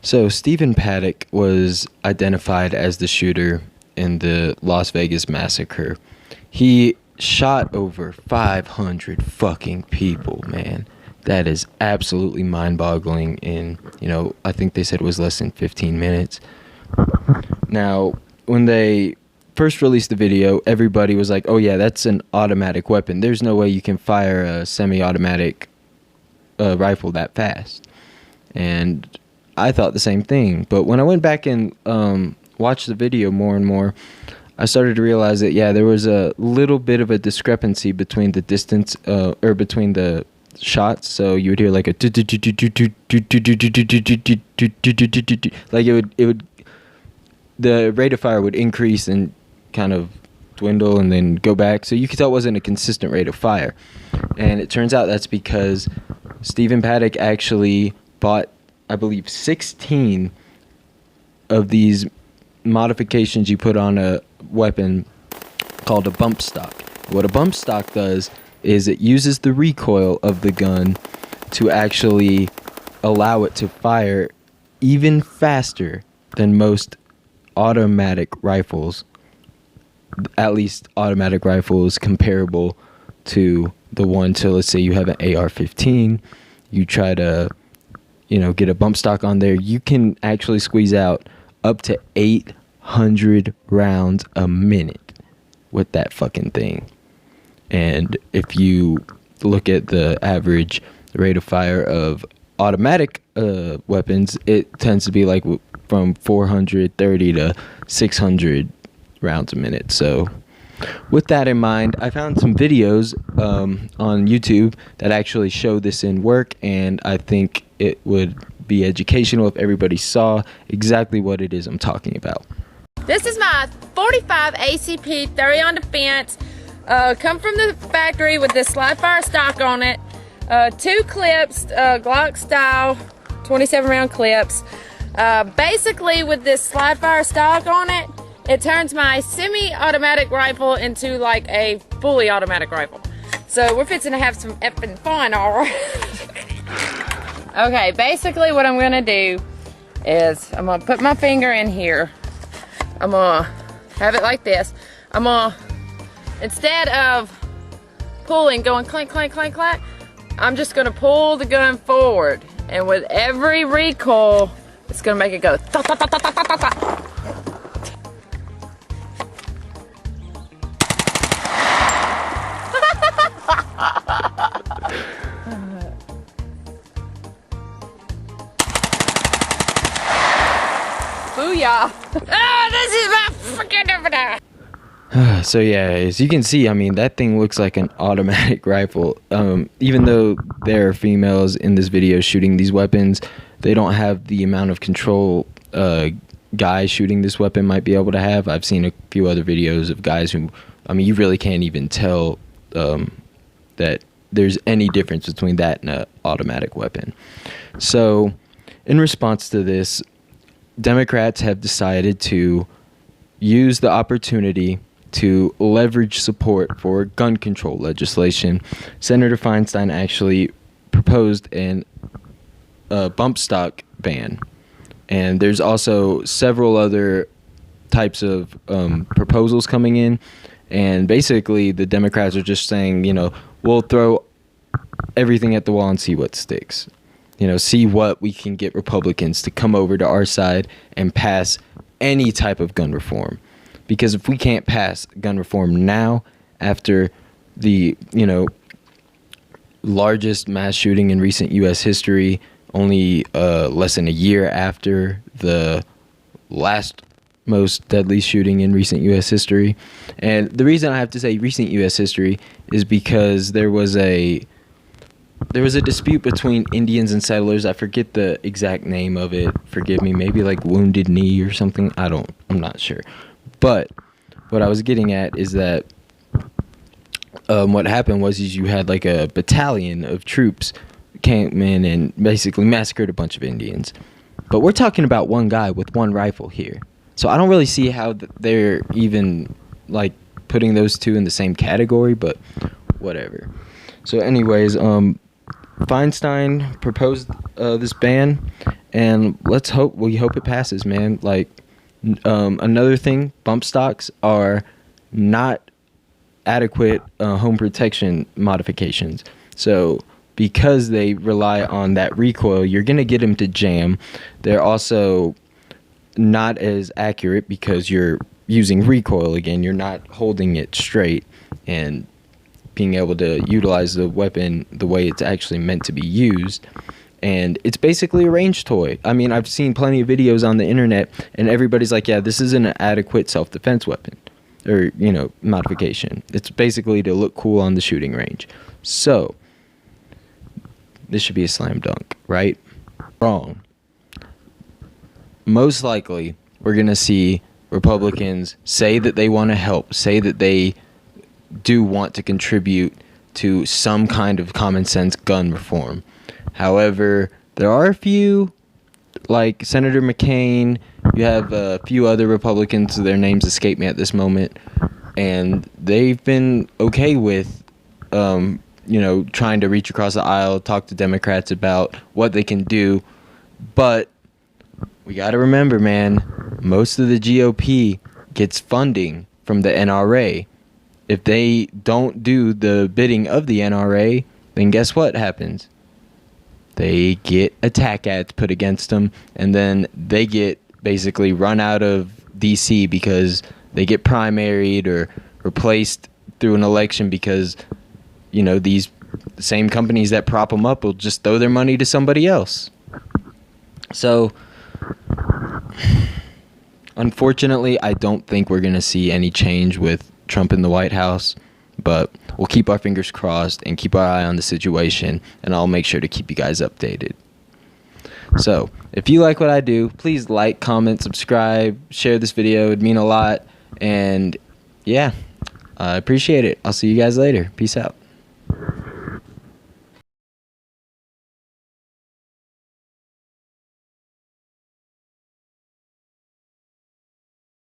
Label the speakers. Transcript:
Speaker 1: So Stephen Paddock was identified as the shooter in the Las Vegas massacre. He shot over 500 fucking people, man. That is absolutely mind-boggling in, I think they said it was less than 15 minutes. Now, when they first released the video, everybody was like, oh yeah, that's an automatic weapon. There's no way you can fire a semi-automatic rifle that fast. And I thought the same thing. But when I went back and watched the video more and more, I started to realize that, yeah, there was a little bit of a discrepancy between the distance, or between the shots. So you would hear like a like it would the rate of fire would increase and kind of dwindle and then go back. So you could tell it wasn't a consistent rate of fire. And it turns out that's because Stephen Paddock actually bought, I believe, 16 of these modifications you put on a weapon called a bump stock. What a bump stock does is it uses the recoil of the gun to actually allow it to fire even faster than most automatic rifles, at least automatic rifles comparable to the one. So let's say you have an AR-15, you try to get a bump stock on there, you can actually squeeze out up to 800 rounds a minute with that fucking thing. And if you look at the average rate of fire of automatic weapons, it tends to be like from 430 to 600 rounds a minute. So with that in mind, I found some videos on YouTube that actually show this in work, and I think it would be educational if everybody saw exactly what it is I'm talking about.
Speaker 2: This is my 45 ACP 30 on defense. Come from the factory with this slide fire stock on it. 2 clips, Glock style, 27 round clips. Basically with this slide fire stock on it, it turns my semi-automatic rifle into like a fully automatic rifle. So we're fixing to have some effing fun, alright? Okay, basically what I'm gonna do is I'm gonna put my finger in here. I'm gonna have it like this. I'm gonna, instead of pulling, going clank, clank, clank, clank, I'm just gonna pull the gun forward. And with every recoil, it's gonna make it go tha, tha, tha, tha, tha, tha, tha. Booyah! Oh, this is my freaking different.
Speaker 1: So yeah, as you can see, I mean, that thing looks like an automatic rifle. Even though there are females in this video shooting these weapons, they don't have the amount of control guys shooting this weapon might be able to have. I've seen a few other videos of guys who, I mean, you really can't even tell that there's any difference between that and an automatic weapon. So in response to this, Democrats have decided to use the opportunity to leverage support for gun control legislation. Senator Feinstein actually proposed a bump stock ban. And there's also several other types of proposals coming in. And basically, the Democrats are just saying, we'll throw everything at the wall and see what sticks. See what we can get Republicans to come over to our side and pass any type of gun reform. Because if we can't pass gun reform now, after the, largest mass shooting in recent U.S. history, only less than a year after the last most deadly shooting in recent U.S. history. And the reason I have to say recent U.S. history is because there was a dispute between Indians and settlers. I forget the exact name of it. Forgive me. Maybe like Wounded Knee or something. I'm not sure. But what I was getting at is that what happened was you had like a battalion of troops came in and basically massacred a bunch of Indians. But we're talking about one guy with one rifle here. So I don't really see how they're even like putting those two in the same category, but whatever. So anyways, Feinstein proposed this ban, and we hope it passes, man. Like, another thing, bump stocks are not adequate home protection modifications. So because they rely on that recoil, you're gonna get them to jam. They're also not as accurate because you're using recoil again. You're not holding it straight and being able to utilize the weapon the way it's actually meant to be used. And it's basically a range toy. I mean, I've seen plenty of videos on the internet, and everybody's like, yeah, this isn't an adequate self-defense weapon or, modification. It's basically to look cool on the shooting range. So this should be a slam dunk, right? Wrong. Most likely, we're going to see Republicans say that they want to help, say that they do want to contribute to some kind of common sense gun reform. However, there are a few, like Senator McCain, you have a few other Republicans, their names escape me at this moment, and they've been okay with, trying to reach across the aisle, talk to Democrats about what they can do. But we got to remember, man, most of the GOP gets funding from the NRA. If they don't do the bidding of the NRA, then guess what happens? They get attack ads put against them, and then they get basically run out of DC because they get primaried or replaced through an election because, these same companies that prop them up will just throw their money to somebody else. So, unfortunately, I don't think we're going to see any change with Trump in the White House, but we'll keep our fingers crossed and keep our eye on the situation, and I'll make sure to keep you guys updated. So, if you like what I do, please like, comment, subscribe, share this video. It'd mean a lot, and yeah, I appreciate it. I'll see you guys later. Peace out.